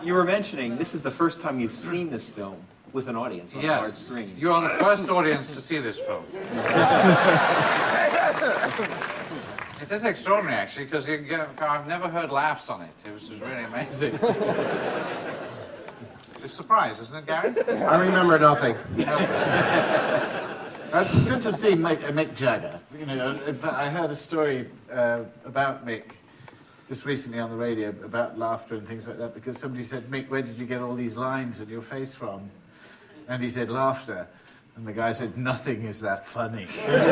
You were mentioning this is the first time you've seen this film with an audience on a large Yes, screen. you are the first audience to see this film. It is extraordinary, actually, because I've never heard laughs on it. It was really amazing. It's a surprise, isn't it, Gary? I remember nothing. It's good to see Mick Jagger. You know, in fact, I heard a story about Mick just recently on the radio about laughter and things like that, because somebody said, Mick, where did you get all these lines in your face from? And he said, laughter. And the guy said, nothing is that funny. Very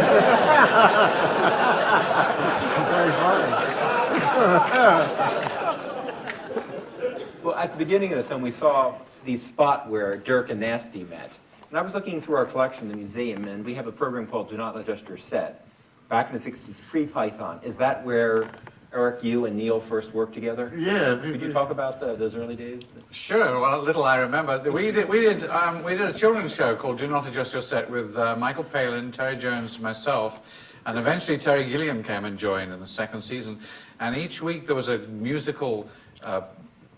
funny. Well, at the beginning of the film, we saw the spot where Dirk and Nasty met. And I was looking through our collection in the museum, and we have a program called Do Not Adjust Your Set. Back in the 60s, pre-Python. Is that where, Eric, you and Neil first worked together? Yeah. Could you talk about those early days? Sure. Well, little I remember. We did a children's show called Do Not Adjust Your Set with Michael Palin, Terry Jones, myself, and eventually Terry Gilliam came and joined in the second season. And each week there was a musical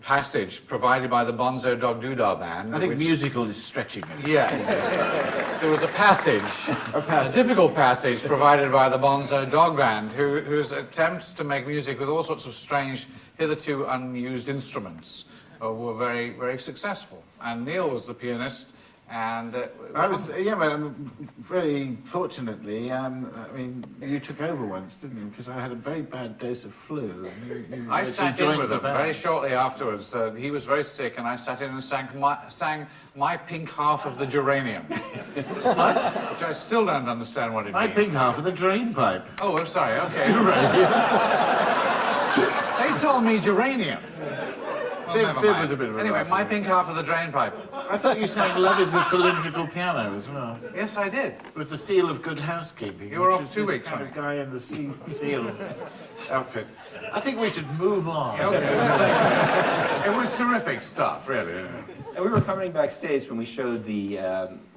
passage provided by the Bonzo Dog Doodah Band. I think musical is stretching it. Yes. There was a passage, a difficult passage provided by the Bonzo Dog Band, whose attempts to make music with all sorts of strange, hitherto unused instruments were very, very successful. And Neil was the pianist, and very fortunately, I mean, you took over once, didn't you? Because I had a very bad dose of flu. And I sat in with him very shortly afterwards. He was very sick, and I sat in and sang my pink half of the geranium. What? Which I still don't understand what it means. My pink half of the drain pipe. Oh, I'm sorry, okay. Geranium. They told me geranium. Well, never Fib mind. was a bit of a Anyway, loss. my pink half of the drain pipe. I thought you sang Love is a Cylindrical Piano as well. Yes, I did. With the seal of good housekeeping. You were which off is 2 this weeks, kind right? of guy in the seal outfit. I think we should move on. Okay. It was terrific stuff, really. And we were coming backstage when we showed the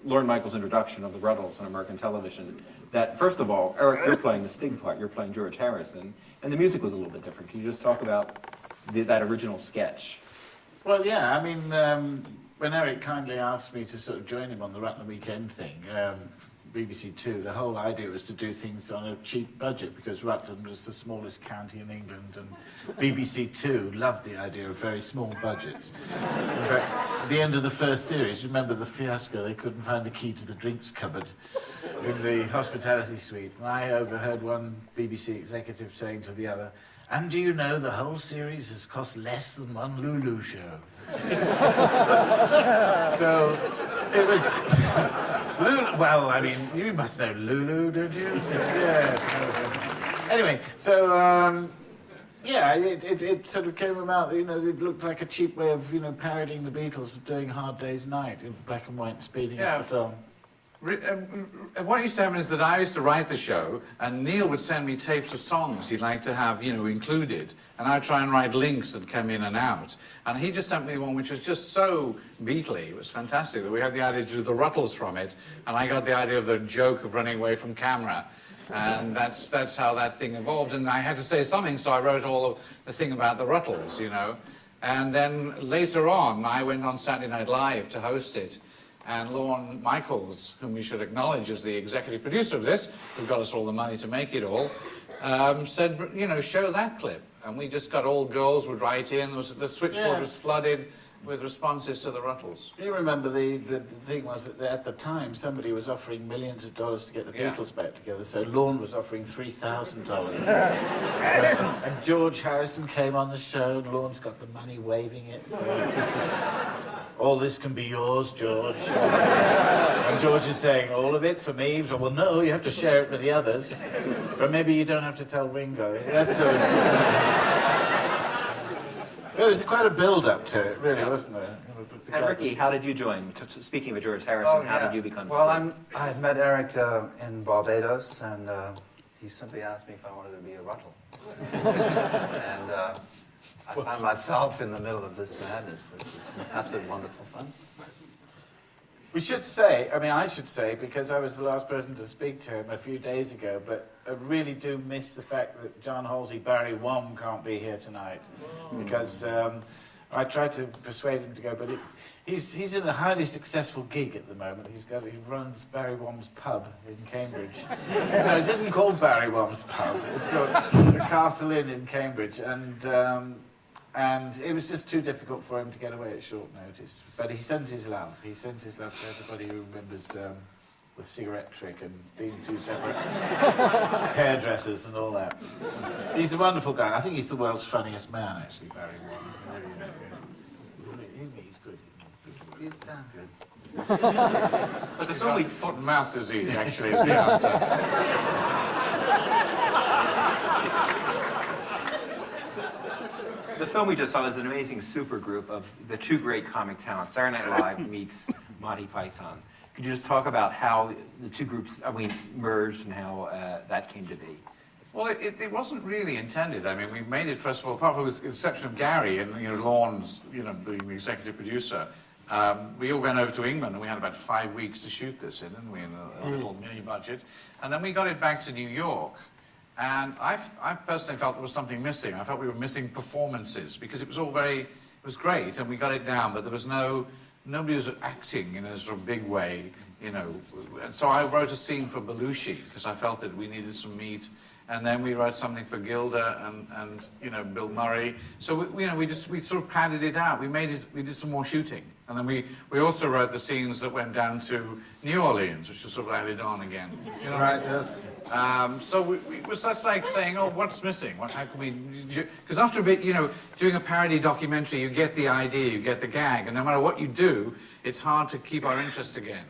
Lorne Michaels introduction of the Rutles on American television. That, first of all, Eric, you're playing the Stig part, you're playing George Harrison, and the music was a little bit different. Can you just talk about that original sketch? Well, yeah, I mean, when Eric kindly asked me to sort of join him on the Rutland Weekend thing, BBC Two, the whole idea was to do things on a cheap budget because Rutland was the smallest county in England, and BBC Two loved the idea of very small budgets. In fact, at the end of the first series, remember the fiasco? They couldn't find the key to the drinks cupboard in the hospitality suite. And I overheard one BBC executive saying to the other, and do you know the whole series has cost less than one Lulu show? So it was Lulu. Well, I mean, you must know Lulu, don't you? Yes. Anyway, so yeah, it sort of came about. You know, it looked like a cheap way of parodying the Beatles of doing Hard Day's Night in black and white, speeding up the film. What used to happen is that I used to write the show, and Neil would send me tapes of songs he'd like to have, included, and I'd try and write links that come in and out. And he just sent me one which was just so Beatley. It was fantastic that we had the idea to do the Rutles from it, and I got the idea of the joke of running away from camera. And that's how that thing evolved. And I had to say something, so I wrote all of the thing about the Rutles, And then later on, I went on Saturday Night Live to host it. And Lorne Michaels, whom we should acknowledge as the executive producer of this, who got us all the money to make it all, said, show that clip. And we just got all girls would write in. The switchboard was flooded with responses to the Rutles. You remember the thing was that at the time somebody was offering millions of dollars to get the Beatles back together, so Lorne was offering $3,000. And George Harrison came on the show, and Lorne's got the money waving it. So, all this can be yours, George. And George is saying, all of it for me? So, well, no, you have to share it with the others. But maybe you don't have to tell Ringo. That's so it was quite a build-up to it, really, wasn't it? And Ricky, how did you join? Speaking of George Harrison, how did you become Well, Stig? I had met Eric in Barbados, and he simply asked me if I wanted to be a Ruttle. And I found myself in the middle of this madness. It was absolutely wonderful fun. We should say, I should say, because I was the last person to speak to him a few days ago, but I really do miss the fact that John Halsey, Barry Wong can't be here tonight. Because I tried to persuade him to go, but he's in a highly successful gig at the moment. He runs Barry Wom's pub in Cambridge. No, it isn't called Barry Wom's pub. It's called the Castle Inn in Cambridge, and it was just too difficult for him to get away at short notice. But he sends his love. He sends his love to everybody who remembers the cigarette trick and being two separate hairdressers and all that. He's a wonderful guy. I think he's the world's funniest man, actually, Barry Wom. He's good. He's damn good. But it's only foot and mouth disease, actually, is the answer. The film we just saw is an amazing supergroup of the two great comic talents. Saturday Night Live meets Monty Python. Could you just talk about how the two groups, merged and how that came to be? Well, it wasn't really intended. I mean, we made it, first of all, apart from the exception of Gary and, Lorne's, being the executive producer, we all went over to England and we had about 5 weeks to shoot this in, didn't we, in a little mini budget. And then we got it back to New York. And I personally felt there was something missing. I felt we were missing performances because it was all it was great and we got it down, but there was nobody was acting in a sort of big way, And so I wrote a scene for Belushi because I felt that we needed some meat. And then we wrote something for Gilda and Bill Murray. So we sort of padded it out. We did some more shooting, and then we also wrote the scenes that went down to New Orleans, which was sort of added on again. Right, yes. So it was just like saying, oh, what's missing? How can we? Because after a bit, doing a parody documentary, you get the idea, you get the gag, and no matter what you do, it's hard to keep our interest again.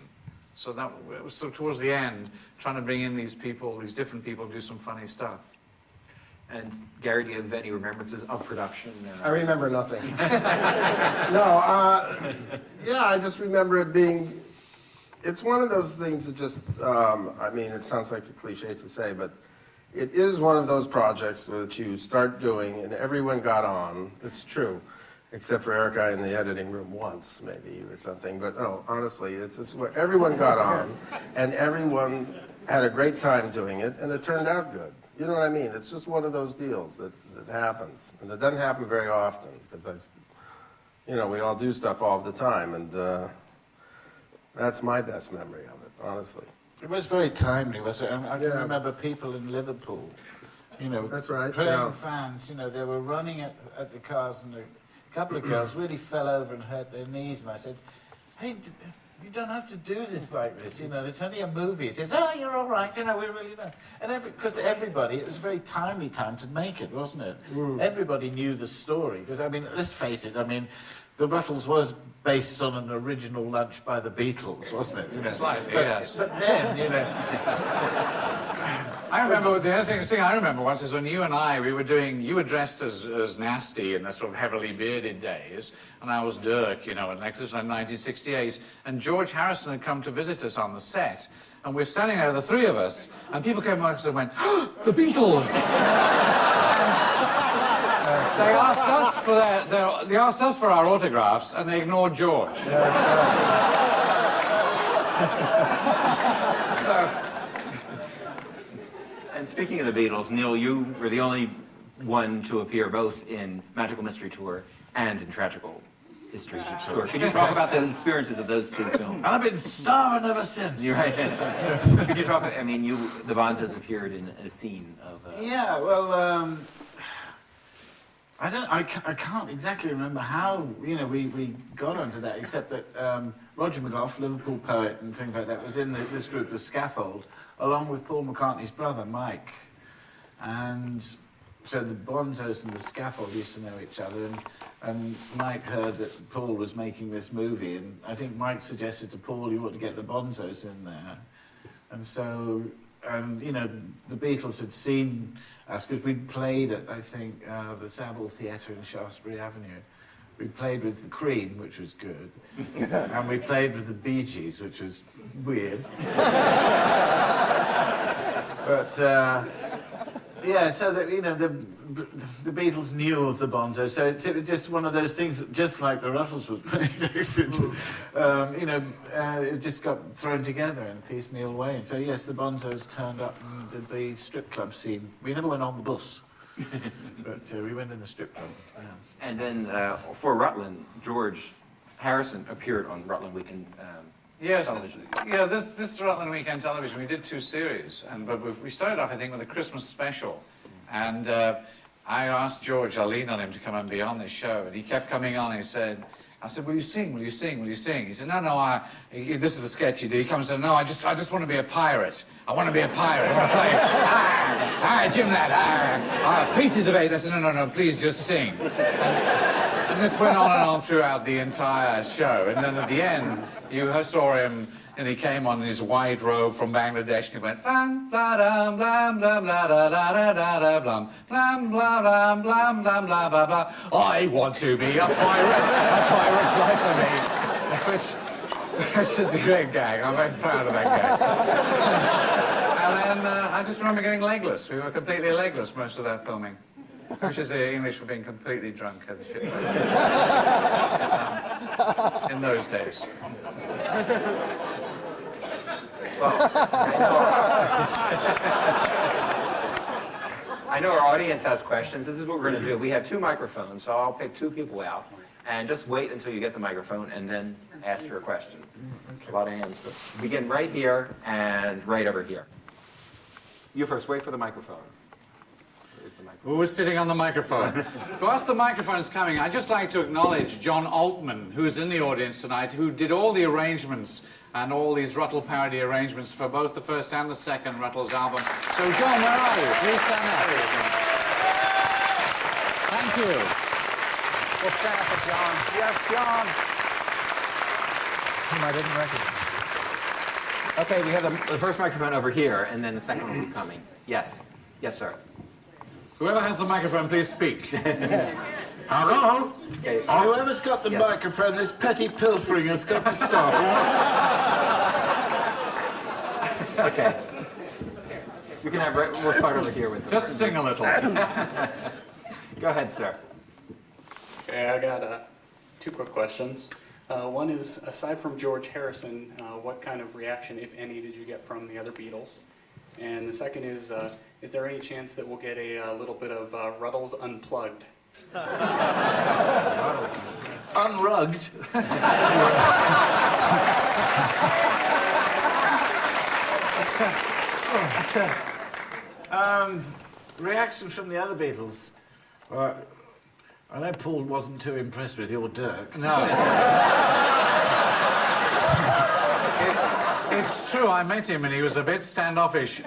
So that was towards the end, trying to bring in these different people, do some funny stuff. And Gary, do you have any remembrances of production? I remember nothing. No, I just remember it being, it's one of those things that just, it sounds like a cliche to say, but it is one of those projects that you start doing and everyone got on. It's true. Except for Erica in the editing room once, maybe, or something. But no, honestly, it's where everyone got on, and everyone had a great time doing it, and it turned out good. You know what I mean? It's just one of those deals that happens, and it doesn't happen very often because we all do stuff all the time, and that's my best memory of it, honestly. It was very timely, was it? I can Yeah. remember people in Liverpool, That's right, praying yeah. fans, they were running at the cars and a couple of girls really fell over and hurt their knees, and I said, hey, you don't have to do this like this, it's only a movie. He said, oh, you're all right, we really don't. And because everybody, it was a very timely time to make it, wasn't it? Everybody knew the story, because, let's face it, the Rutles was based on an original Lunch by the Beatles, wasn't it? Slightly, yes. But then, I remember, the other thing I remember once is when you and I, you were dressed as Nasty in the sort of heavily bearded days, and I was Dirk, and like this was like 1968, and George Harrison had come to visit us on the set, and we're standing there, the three of us, and people came up and went, oh, the Beatles! They asked us for our autographs, and they ignored George. And speaking of the Beatles, Neil, you were the only one to appear both in Magical Mystery Tour and in Tragical History Tour. Can you talk about the experiences of those two films? I've been starving ever since. You're right. Can you talk? The Bonzos appeared in a scene of. Yeah, well, I can't exactly remember how we got onto that, except that Roger McGough, Liverpool poet and things like that, was in this group, The Scaffold, along with Paul McCartney's brother Mike, and so the Bonzos and The Scaffold used to know each other, and Mike heard that Paul was making this movie, and I think Mike suggested to Paul, you ought to get the Bonzos in there, and so. And, the Beatles had seen us, because we'd played at, I think, the Savile Theatre in Shaftesbury Avenue. We played with the Cream, which was good, and we played with the Bee Gees, which was weird. But, yeah, so that, the Beatles knew of the Bonzo, so it was just one of those things, just like the Rutles was playing, it just got thrown together in a piecemeal way. And so, yes, the Bonzos turned up and did the strip club scene. We never went on the bus. But we went in the strip club. And then for Rutland, George Harrison appeared on Rutland Weekend. Yes, Television. yeah. This is Rutland Weekend Television. We did 2 series, but we started off, I think, with a Christmas special, and I asked George, I leaned on him to come and be on this show, and he kept coming on. He said, I said, will you sing? Will you sing? Will you sing? He said, no. This is the sketch he did. He comes and said, no, I just want to be a pirate. I want to be a pirate. I want to play. Jim Ladd. Pieces of 8. I said, no, please just sing. And this went on throughout the entire show. And then at the end, you saw him, and he came on in his white robe from Bangladesh, and he went, blam, blah, dum, blam, blam, blah, da, da, da, da, da, blam, blam, blah, blam, blam, blam, blah, blah, blah. I want to be a pirate's life for me. Which is a great gag. I'm very proud of that gag. And then I just remember getting legless. We were completely legless most of that filming. Which is the English for being completely drunk at the shipwreck. In those days. I know our audience has questions. This is what we're going to do. We have 2 microphones, so I'll pick 2 people out. And just wait until you get the microphone and then ask your question. A lot of hands. Begin right here and right over here. You first. Wait for the microphone. Where's the microphone? Who was sitting on the microphone? Whilst the microphone's coming, I'd just like to acknowledge John Altman, who's in the audience tonight, who did all the arrangements and all these Ruttle parody arrangements for both the first and the second Rutles album. So, John, where are you? Please stand up. Thank you. We'll stand up for John. Yes, John. Whom I didn't recognize. Okay, we have the first microphone over here, and then the second one coming. Yes. Yes, sir. Whoever has the microphone, please speak. Hello? Okay. Whoever's got the Yes. microphone, this petty pilfering has got to stop. Okay. We can have. We'll start over here with. Just sing a little. Go ahead, sir. Okay, I got 2 quick questions. One is, aside from George Harrison, what kind of reaction, if any, did you get from the other Beatles? And the second is there any chance that we'll get a little bit of Rutles Unplugged? Unrugged. Reactions from the other Beatles. I know Paul wasn't too impressed with your Dirk. No. It's true, I met him and he was a bit standoffish.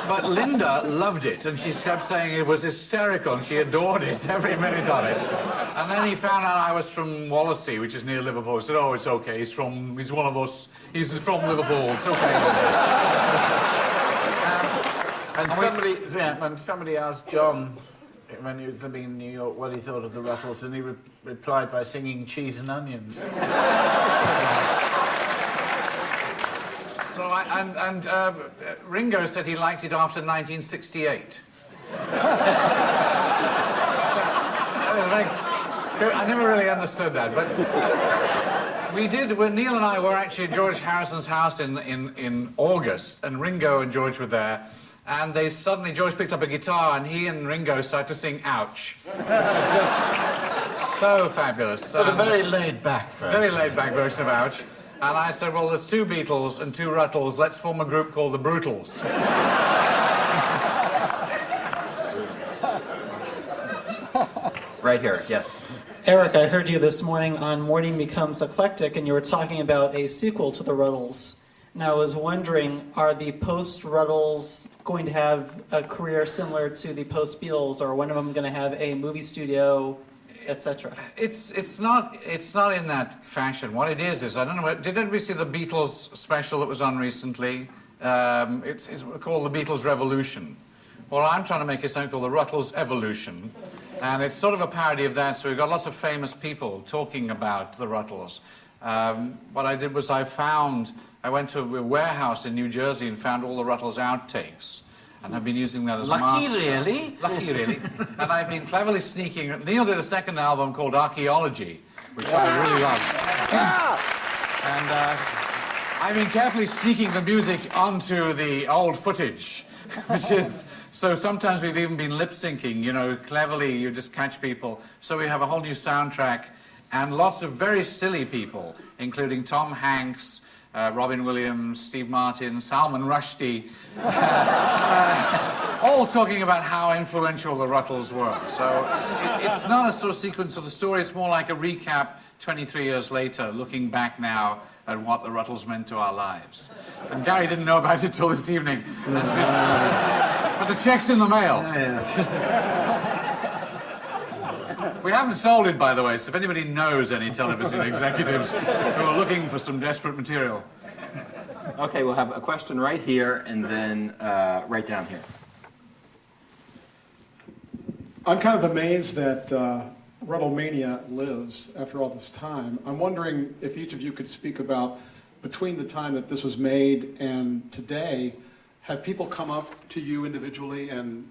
But Linda loved it, and she kept saying it was hysterical, and she adored it, every minute of it. And then he found out I was from Wallasey, which is near Liverpool. He said, oh, it's okay, he's one of us, he's from Liverpool, it's okay. And somebody asked John, when he was living in New York, what he thought of the Rutles, and he replied by singing Cheese and Onions. So Ringo said he liked it after 1968. I never really understood that, but we did. When Neil and I were actually at George Harrison's house in August, and Ringo and George were there, and George picked up a guitar, and he and Ringo started to sing "Ouch." It was just so fabulous. But a very laid-back version. Very laid-back version of "Ouch." And I said, well, there's 2 Beatles and 2 Rutles. Let's form a group called the Brutles. Right here. Yes. Eric, I heard you this morning on Morning Becomes Eclectic, and you were talking about a sequel to the Rutles. And I was wondering, are the post-Rutles going to have a career similar to the post-Beatles, or one of them going to have a movie studio, etc.? It's not in that fashion. What it is I don't know. Did anybody see the Beatles special that was on recently? It's called the Beatles Revolution. Well, I'm trying to make something called the Rutles Evolution, and it's sort of a parody of that. So we've got lots of famous people talking about the Rutles. What I did was I went to a warehouse in New Jersey and found all the Rutles outtakes. And I've been using that as Lucky, master. really? Lucky, really. And I've been cleverly sneaking. Neil did a second album called Archaeology, which I really love. And I've been carefully sneaking the music onto the old footage, which is So sometimes we've even been lip syncing, you know, cleverly you just catch people. So we have a whole new soundtrack and lots of very silly people, including Tom Hanks, Robin Williams, Steve Martin, Salman Rushdie, all talking about how influential the Rutles were. So it's not a sort of sequence of the story, it's more like a recap 23 years later, looking back now at what the Rutles meant to our lives. And Gary didn't know about it till this evening. But the check's in the mail. We haven't sold it, by the way, so if anybody knows any television executives who are looking for some desperate material. Okay, we'll have a question right here and then right down here. I'm kind of amazed that Rutlemania lives after all this time. I'm wondering if each of you could speak about, between the time that this was made and today, have people come up to you individually and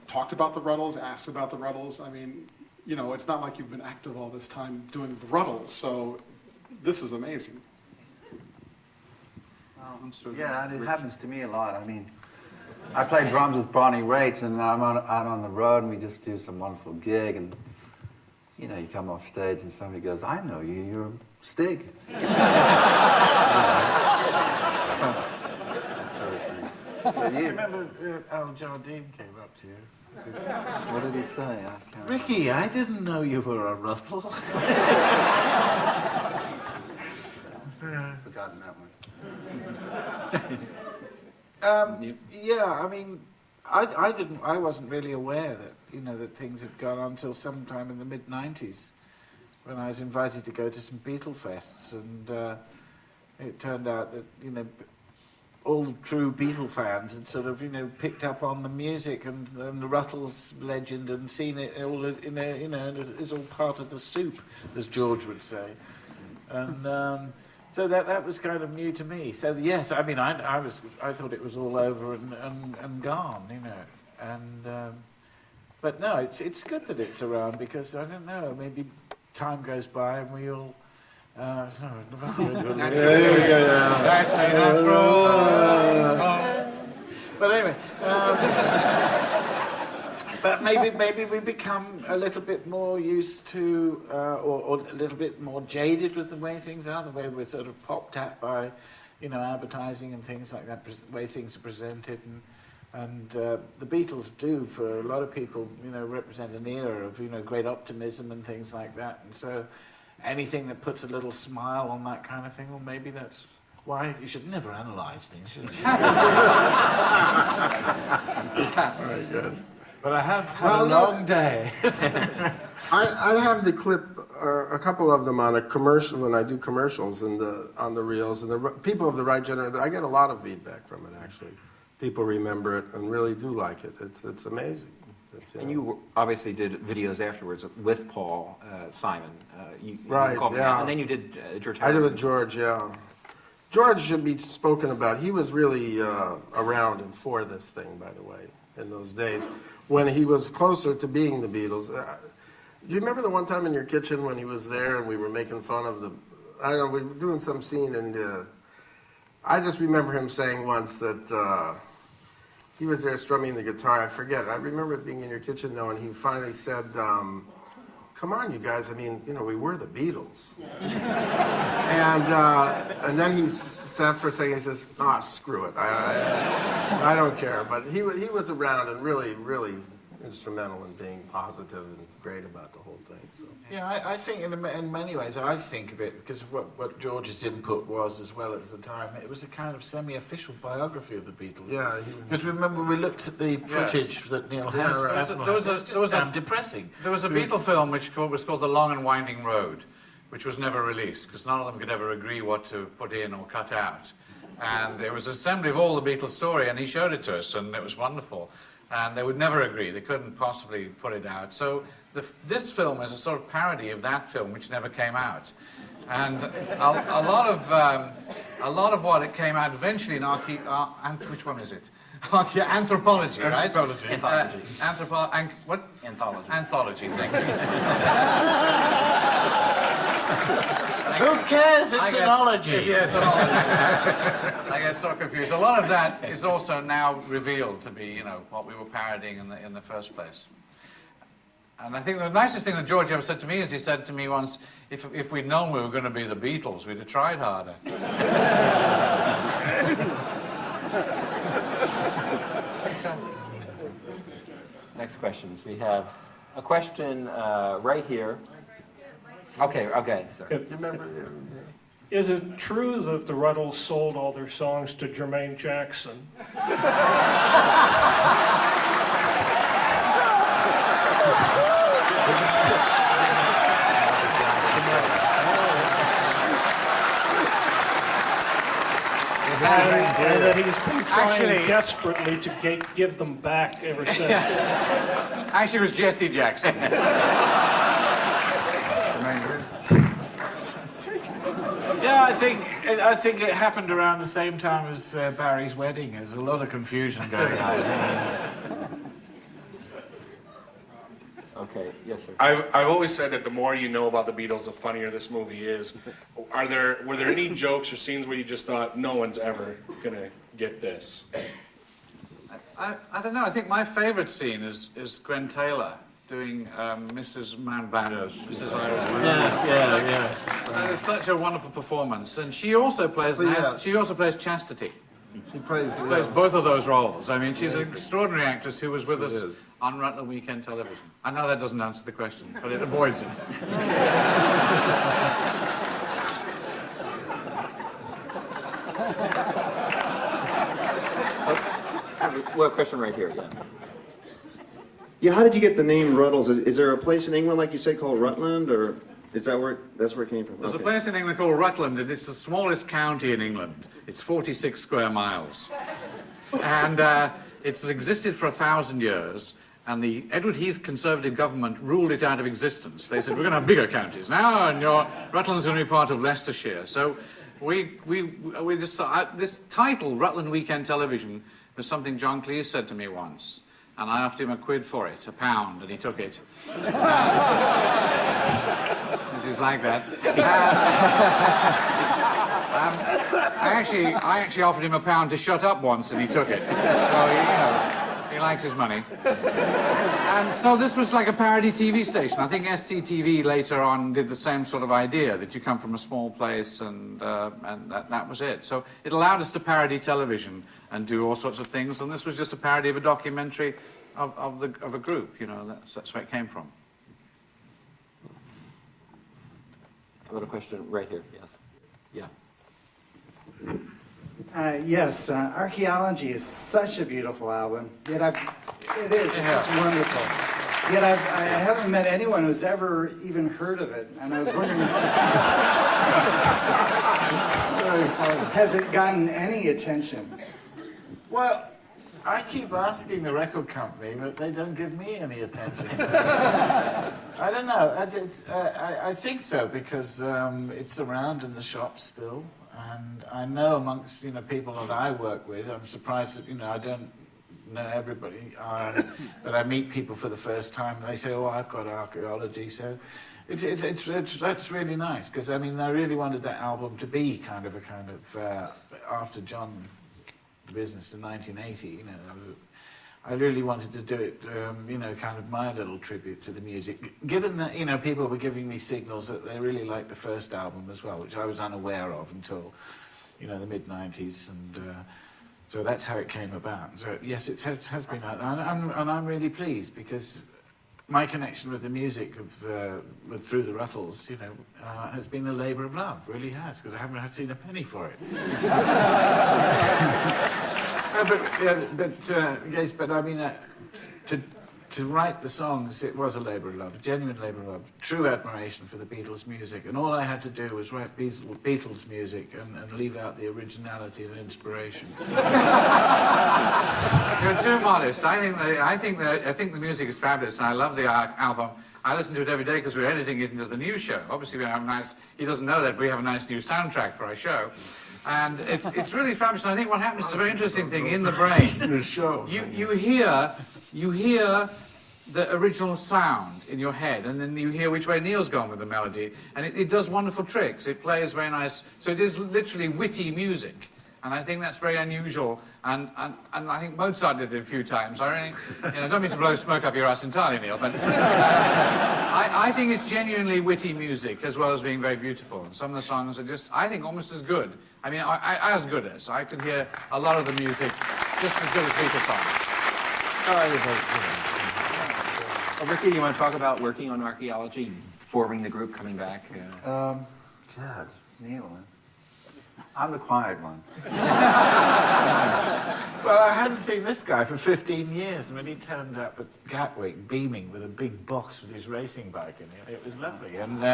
talked about the Rutles, asked about the Rutles? I mean, you know, it's not like you've been active all this time doing the Rutles, so this is amazing. Yeah, and it happens to me a lot. I mean, I play drums with Bonnie Raitt, and I'm out on the road, and we just do some wonderful gig, and you know, you come off stage, and somebody goes, "I know you. You're Stig." That sort of thing. But I you, remember Al Jardine came up to you. what did he say? I can't Ricky, I didn't know you were a Rutle. I've forgotten that one. Yeah, I mean, I wasn't really aware that, you know, that things had gone on until sometime in the mid-90s when I was invited to go to some Beatle fests, and it turned out that, you know, all the true Beatle fans had sort of, you know, picked up on the music and the Rutles legend and seen it all in a, you know, as all part of the soup, as George would say. And so that was kind of new to me. So yes, I mean, I thought it was all over and gone, you know. And but no, it's good that it's around, because I don't know, maybe time goes by and we all. Sorry, I mustn't go into a That's me, natural. But anyway, but maybe we become a little bit more used to, or a little bit more jaded with the way things are, the way we're sort of popped at by, you know, advertising and things like that, the way things are presented, and the Beatles do, for a lot of people, you know, represent an era of, you know, great optimism and things like that, and so anything that puts a little smile on that kind of thing, well, maybe that's why you should never analyse things, should you? Very good. But I have had a long day. I have the clip, a couple of them on a commercial, when I do commercials on the reels, and the people of the right generation, I get a lot of feedback from it, actually. People remember it and really do like it. It's amazing. And you obviously did videos afterwards with Paul Simon. Right, called me yeah. out. And then you did George I Harrison. did with George, yeah. George should be spoken about. He was really around and for this thing, by the way, in those days, when he was closer to being the Beatles. Do you remember the one time in your kitchen when he was there and we were making fun of the, I don't know, we were doing some scene, and I just remember him saying once that he was there strumming the guitar. I forget. I remember it being in your kitchen, though, and he finally said, come on, you guys. I mean, you know, we were the Beatles. And then he sat for a second. He says, screw it. I don't care. But he was around and really, really instrumental in being positive and great about the whole thing. So. Yeah, I think in many ways, I think of it, because of what George's input was as well at the time, it was a kind of semi-official biography of the Beatles. Yeah. Because remember, we looked at the footage that Neil has. right. There was damn depressing. There was a Beatle film which was called The Long and Winding Road, which was never released because none of them could ever agree what to put in or cut out. And it was an assembly of all the Beatles story, and he showed it to us, and it was wonderful. And they would never agree. They couldn't possibly put it out. So this film is a sort of parody of that film, which never came out. And a lot of what it came out eventually in which one is it? Anthropology, right? Anthropology. What? Anthology. Anthology, thank you. Who cares? It's analogy. Yes, analogy. I get so confused. A lot of that is also now revealed to be, you know, what we were parodying in the first place. And I think the nicest thing that George ever said to me is he said to me once, if we'd known we were going to be the Beatles, we'd have tried harder. Next questions. We have a question right here. Okay, sorry. You remember? Is it true that the Rutles sold all their songs to Jermaine Jackson? And that he's been trying desperately to give them back ever since. Actually, it was Jesse Jackson. Yeah, I think it happened around the same time as Barry's wedding. There's a lot of confusion going on. Okay, yes, sir. I've always said that the more you know about the Beatles, the funnier this movie is. Were there any jokes or scenes where you just thought no one's ever gonna get this? I don't know. I think my favourite scene is Gwen Taylor doing Mrs. Mountbatten, Mrs. Iris Mountbatten. Yes. That is such a wonderful performance, and she also plays Chastity. She plays. She plays both of those roles. I mean, she's an extraordinary actress who was with us on Rutles Weekend Television. I know that doesn't answer the question, but it avoids it. Well, question right here, yes. Yeah, how did you get the name Rutles? Is there a place in England, like you say, called Rutland, or is that that's where it came from? There's a Okay. place in England called Rutland, and it's the smallest county in England. It's 46 square miles. And it's existed for 1,000 years, and the Edward Heath Conservative government ruled it out of existence. They said, we're going to have bigger counties now, and your Rutland's going to be part of Leicestershire. So we just thought, this title, Rutland Weekend Television, was something John Cleese said to me once. And I offered him £1 for it, £1, and he took it. Because he's like that. I actually offered him £1 to shut up once, and he took it. So, he likes his money. And so this was like a parody TV station. I think SCTV later on did the same sort of idea, that you come from a small place, and that was it. So it allowed us to parody television and do all sorts of things, and this was just a parody of a documentary of a group, that's where it came from. I've got a question right here, yes. Yeah. Yes, Archaeology is such a beautiful album. Yet it's just wonderful. Yet I haven't met anyone who's ever even heard of it, and I was wondering, has it gotten any attention? Well, I keep asking the record company, but they don't give me any attention. I don't know. I think so, because it's around in the shops still. And I know amongst people that I work with, I'm surprised that I don't know everybody, but I meet people for the first time and they say, "Oh, I've got Archaeology." So that's really nice, because I really wanted that album to be kind of after John business in 1980. I really wanted to do it, kind of my little tribute to the music. Given that, people were giving me signals that they really liked the first album as well, which I was unaware of until, the mid-90s, and so that's how it came about. So yes, it has been, and I'm really pleased, because my connection with the music through the Rutles, has been a labour of love, really has, because I haven't seen a penny for it. To write the songs, it was a labour of love, a genuine labour of love, true admiration for the Beatles' music, and all I had to do was write Beatles music and leave out the originality and inspiration. You're too modest. I think the music is fabulous, and I love the album. I listen to it every day because we're editing it into the new show. Obviously, we have he doesn't know that we have a nice new soundtrack for our show. And it's really fabulous. And I think what happens is a very interesting thing in the brain. The show. You hear the original sound in your head, and then you hear which way Neil's gone with the melody, and it does wonderful tricks. It plays very nice. So it is literally witty music, and I think that's very unusual. And I think Mozart did it a few times. I really, I don't mean to blow smoke up your ass entirely, Neil, but I think it's genuinely witty music as well as being very beautiful. And some of the songs are just, I think, almost as good. I mean, as good as. I could hear a lot of the music just as good as Beatles songs. Well, Ricky, you want to talk about working on archaeology, forming the group, coming back? God, Neil, I'm the quiet one. Well, I hadn't seen this guy for 15 years, and when he turned up at Gatwick beaming with a big box with his racing bike in it was lovely. And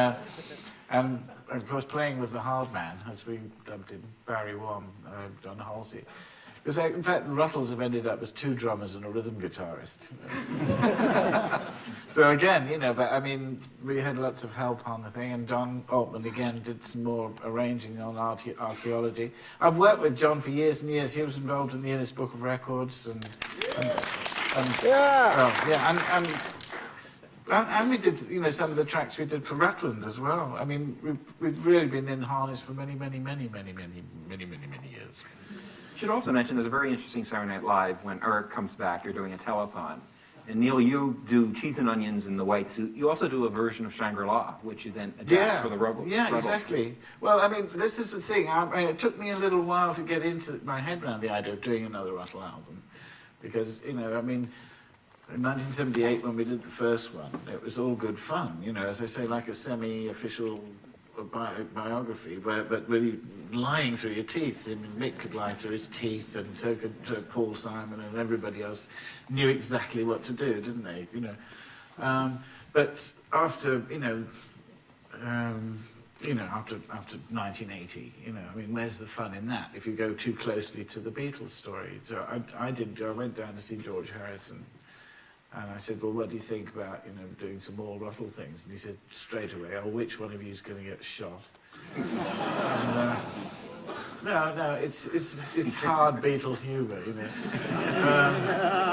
of course, playing with the hard man, as we dubbed him, Barry Wom, Don Halsey. Because in fact, the Rutles have ended up as 2 drummers and a rhythm guitarist. So again, but I mean, we had lots of help on the thing, and John Altman again did some more arranging on archaeology. I've worked with John for years and years. He was involved in the Guinness Book of Records, and we did, some of the tracks we did for Rutland as well. I mean, we've really been in harness for many years. I should also mention there's a very interesting Saturday Night Live when Eric comes back. You're doing a telethon. And Neil, you do Cheese and Onions in the white suit. You also do a version of Shangri-La, which you then adapt for the Rutles. Yeah, exactly. Well, I mean, this is the thing. It took me a little while to get into my head around the idea of doing another Rutles album. Because, I mean, in 1978 when we did the first one, it was all good fun, as I say, like a semi-official biography, but really lying through your teeth. I mean, Mick could lie through his teeth, and so could Paul Simon, and everybody else knew exactly what to do, didn't they? But after after 1980, I mean, where's the fun in that if you go too closely to the Beatles story? So I went down to see George Harrison. And I said, well, what do you think about, doing some more Ruttle things? And he said straight away, oh, which one of you is going to get shot? And, no, it's hard Beatle humour,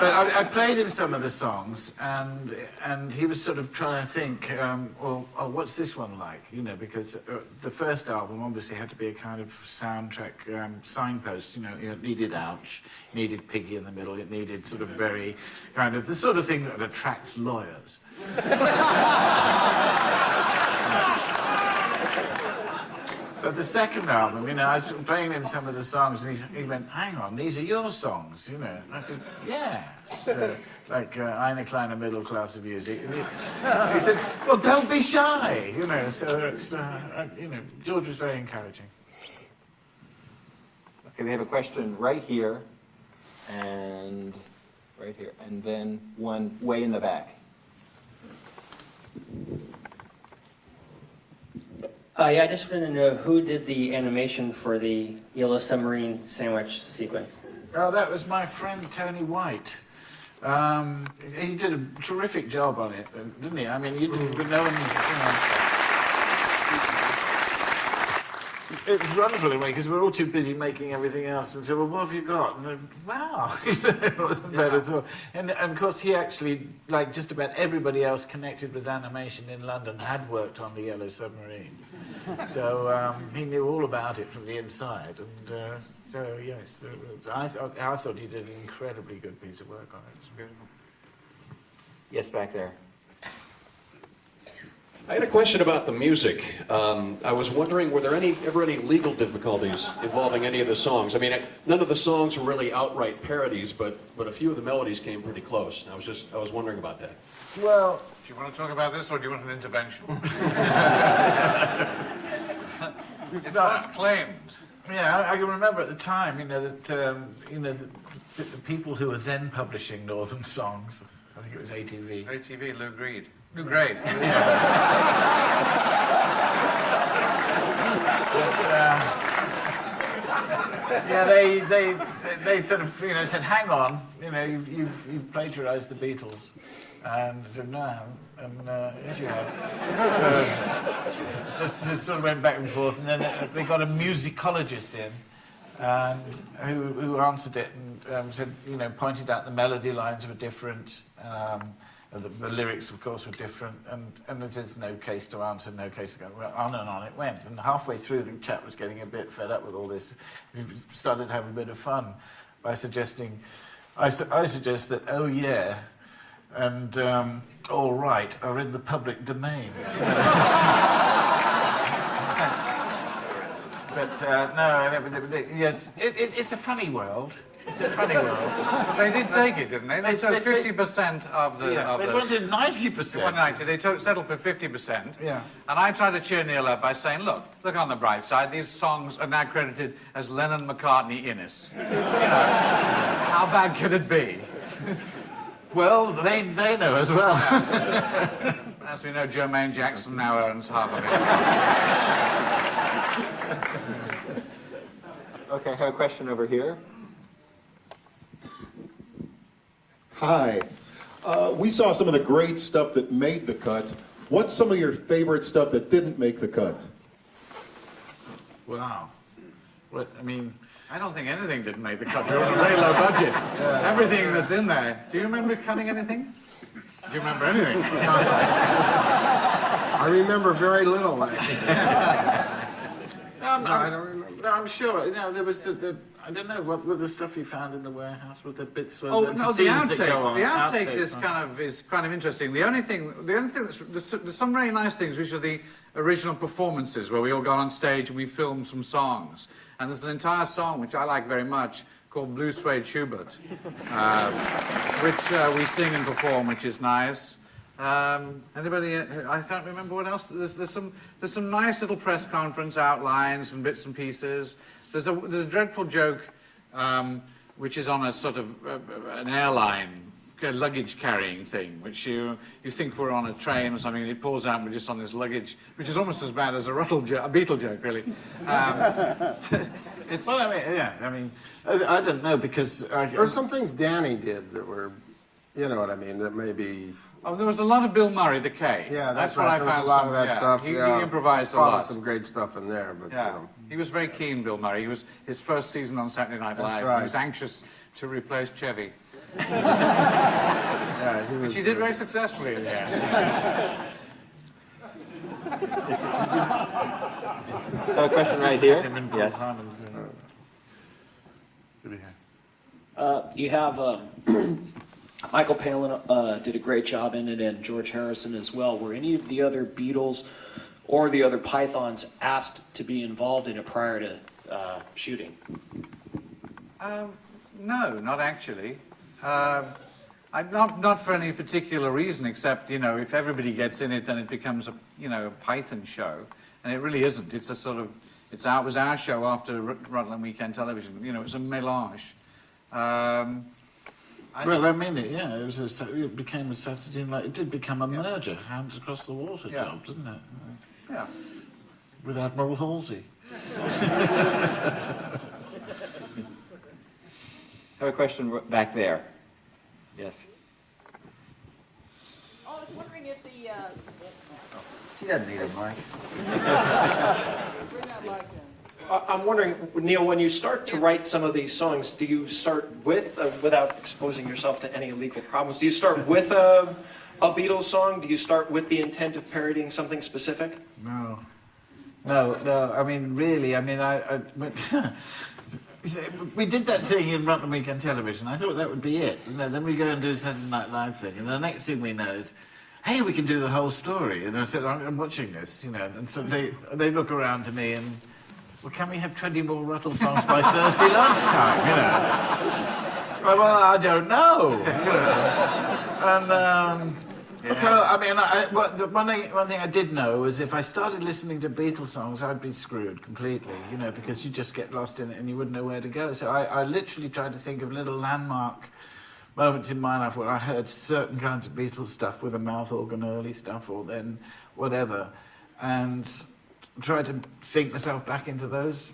but I played him some of the songs, and he was sort of trying to think, what's this one like? Because the first album obviously had to be a kind of soundtrack signpost. It needed Ouch, it needed Piggy in the middle, it needed sort of very kind of the sort of thing that attracts lawyers. But the second album, I was playing him some of the songs, and he went, hang on, these are your songs, And I said, yeah. Like Eine kleine middle class of music. And he said, well, don't be shy, So it's, George was very encouraging. Okay, we have a question right here, and right here, and then one way in the back. Yeah, I just wanted to know who did the animation for the Yellow Submarine sandwich sequence. Oh, that was my friend Tony White. He did a terrific job on it, didn't he? I mean, you didn't know him. It was wonderful in a way, because we were all too busy making everything else, and said, well, what have you got? And then, wow, it wasn't bad at all. And of course, he actually, like just about everybody else connected with animation in London, had worked on the Yellow Submarine. So he knew all about it from the inside, and so yes, I thought he did an incredibly good piece of work on it. It's beautiful. Yes, back there. I had a question about the music. I was wondering, were there ever any legal difficulties involving any of the songs? I mean, none of the songs were really outright parodies, but a few of the melodies came pretty close. I was wondering about that. Well, do you want to talk about this, or do you want an intervention? It was claimed. Yeah, I can remember at the time, that the people who were then publishing Northern Songs, I think it was ATV. ATV, Lou Grade. Lou Grade. They sort of said, hang on, you've plagiarized the Beatles. And I said, no, I haven't. And yes, you have. So this sort of went back and forth, and then they got a musicologist in, and who answered it and said, pointed out the melody lines were different, The lyrics, of course, were different, and there's no case to answer, no case to go. Well, on and on it went. And halfway through, the chap was getting a bit fed up with all this. He started to have a bit of fun by suggesting, I suggest that, oh yeah, and all right are in the public domain. But no, yes, it's a funny world. It's a funny world. They did take it, didn't they? They took 50% of the... Yeah, they wanted 90%. They wanted 90. They settled for 50%. Yeah. And I tried to cheer Neil up by saying, look on the bright side. These songs are now credited as Lennon-McCartney-Innes. You know, how bad could it be? Well, they know as well. As we know, Jermaine Jackson now owns half of it. Okay, I have a question over here. Hi. We saw some of the great stuff that made the cut. What's some of your favorite stuff that didn't make the cut? Wow. What, I mean... I don't think anything didn't make the cut. They were on a very low budget. Everything that's in there. Do you remember cutting anything? Do you remember anything? I remember very little, actually. I don't remember. No, I'm sure. You know, there was I don't know what the stuff you found in the warehouse with the bits. Oh no, the scenes that go outtakes. on. The outtakes Outtakes, is kind of interesting. The only thing there's some very nice things, which are the original performances where we all got on stage and we filmed some songs. And there's an entire song which I like very much called Blue Suede Schubert, which we sing and perform, which is nice. Anybody? I can't remember what else. There's some nice little press conference outlines and bits and pieces. There's a dreadful joke, which is on a sort of an airline luggage carrying thing, which you think we're on a train or something, and it pulls out and we're just on this luggage, which is almost as bad as a Beatle joke, really. Well, I mean, yeah, I mean, I don't know because There were some things Danny did that were, you know what I mean, that maybe. Oh, there was a lot of Bill Murray, the K. Yeah, that's right. what I There was found. a lot of that stuff. He Yeah. improvised a Probably lot. some great stuff in there, but Yeah, you know. he was very keen, Bill Murray. He was his first season on Saturday Night That's Live. right. He was anxious to replace Chevy, Yeah, he was. which he did very successfully in the end. I have a question right here. Yes. You have Michael Palin did a great job in it, and George Harrison as well. Were any of the other Beatles or the other Pythons asked to be involved in it prior to shooting? No, not actually. Not for any particular reason, except, you know, if everybody gets in it, then it becomes a Python show, and it really isn't. It's a sort of, it was our show after Rutland Weekend Television. You know, it's a melange. Well, I mean, it became a Saturday night. It did become a merger, hands across the water job, didn't it? Yeah. With Admiral Halsey. I have a question back there. Yes. Oh, I was wondering if the... She doesn't need a mic. Bring that mic in. I'm wondering, Neil, when you start to write some of these songs, do you start with, without exposing yourself to any legal problems, do you start with a Beatles song? Do you start with the intent of parodying something specific? No. I mean, really, I mean, we did that thing in Rutland Weekend Television. I thought that would be it. You know, then we go and do a Saturday Night Live thing, and the next thing we know is, hey, we can do the whole story. And I said, I'm watching this, you know. And so they look around to me and, well, can we have 20 more Rutles songs by Thursday lunchtime, you know? Well, I don't know, you know. And so, I mean, one thing I did know was if I started listening to Beatles songs, I'd be screwed completely, you know, because you just get lost in it and you wouldn't know where to go. So I literally tried to think of little landmark moments in my life where I heard certain kinds of Beatles stuff with a mouth organ, early stuff, or then whatever, and try to think myself back into those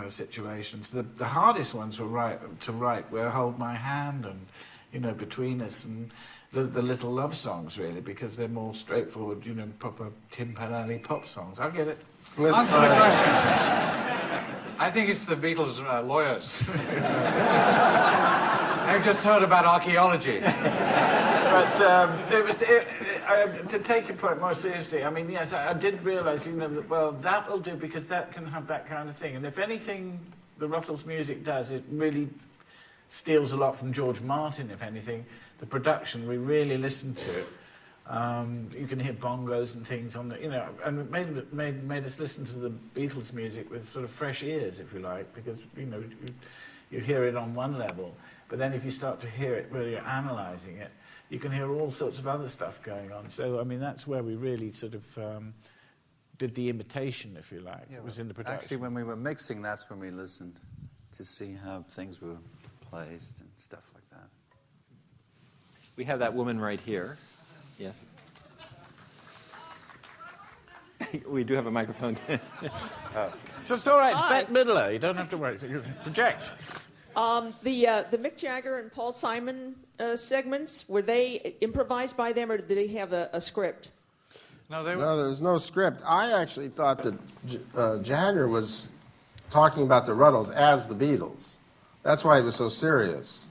situations. The hardest ones were to write were Hold My Hand and, you know, Between Us, and the little love songs, really, because they're more straightforward, you know, proper Tim Panelli pop songs. I get it. Answer the question. I think it's the Beatles' lawyers. They've just heard about archaeology. To take your point more seriously, I mean, yes, I did realise, that, well, that will do because that can have that kind of thing. And if anything the Rutles music does, it really steals a lot from George Martin, if anything. The production, we really listen to it. You can hear bongos and things on the, and it made us listen to the Beatles music with sort of fresh ears, if you like, because, you hear it on one level, but then if you start to hear it where you're analysing it, you can hear all sorts of other stuff going on. So, I mean, that's where we really sort of did the imitation, if you like. Yeah, it was in the production. Actually, when we were mixing, that's when we listened to see how things were placed and stuff like that. We have that woman right here. Yes. We do have a microphone. So it's all right, it's Bette Midler. You don't have to worry. You project. The Mick Jagger and Paul Simon segments, were they improvised by them, or did they have a script? No, there's no script. I actually thought that Jagger was talking about the Rutles as the Beatles. That's why he was so serious.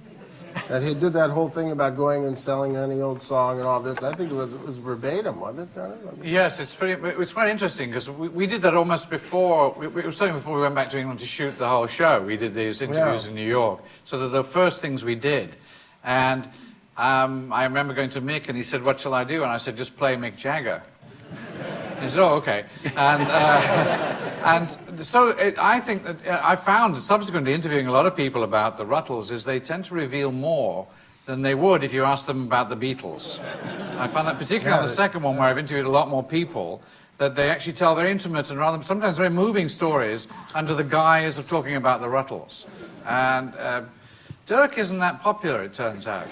And he did that whole thing about going and selling any old song and all this. I think it was verbatim, wasn't it, kind of? I mean, Yes, it's quite interesting because we did that almost before. It was something before we went back to England to shoot the whole show. We did these interviews in New York. So they're the first things we did. And I remember going to Mick and he said, "What shall I do?" And I said, "Just play Mick Jagger." He said, "Oh, okay." And so I think that I found subsequently interviewing a lot of people about the Rutles is they tend to reveal more than they would if you asked them about the Beatles. I found that particularly on the second one where I've interviewed a lot more people, that they actually tell very intimate and rather sometimes very moving stories under the guise of talking about the Rutles. And Dirk isn't that popular, it turns out.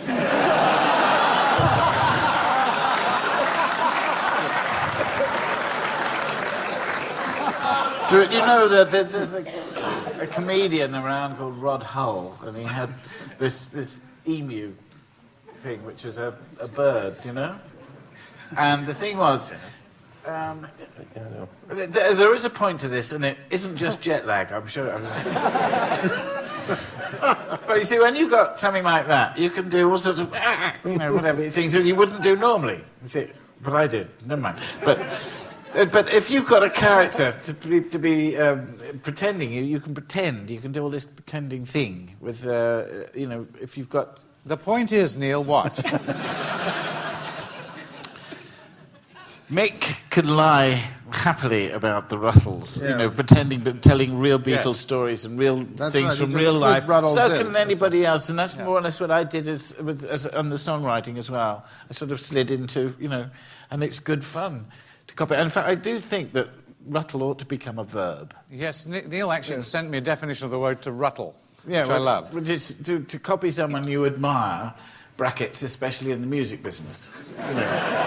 You know that there's a comedian around called Rod Hull, and he had this emu thing, which is a bird, And the thing was, there is a point to this, and it isn't just jet lag, I'm sure. But you see, when you've got something like that, you can do all sorts of, whatever things that you wouldn't do normally. You see, but I did, never mind. But if you've got a character to be pretending, you can pretend. You can do all this pretending thing with, if you've got... The point is, Neil, what? Mick can lie happily about the Rutles, pretending, but telling real Beatles stories and real things from real life. So can anybody else, and that's more or less what I did on the songwriting as well. I sort of slid into, and it's good fun to copy. And in fact, I do think that ruttle ought to become a verb. Yes, Neil actually sent me a definition of the word to ruttle, which I love. Which is to copy someone you admire, brackets, especially in the music business.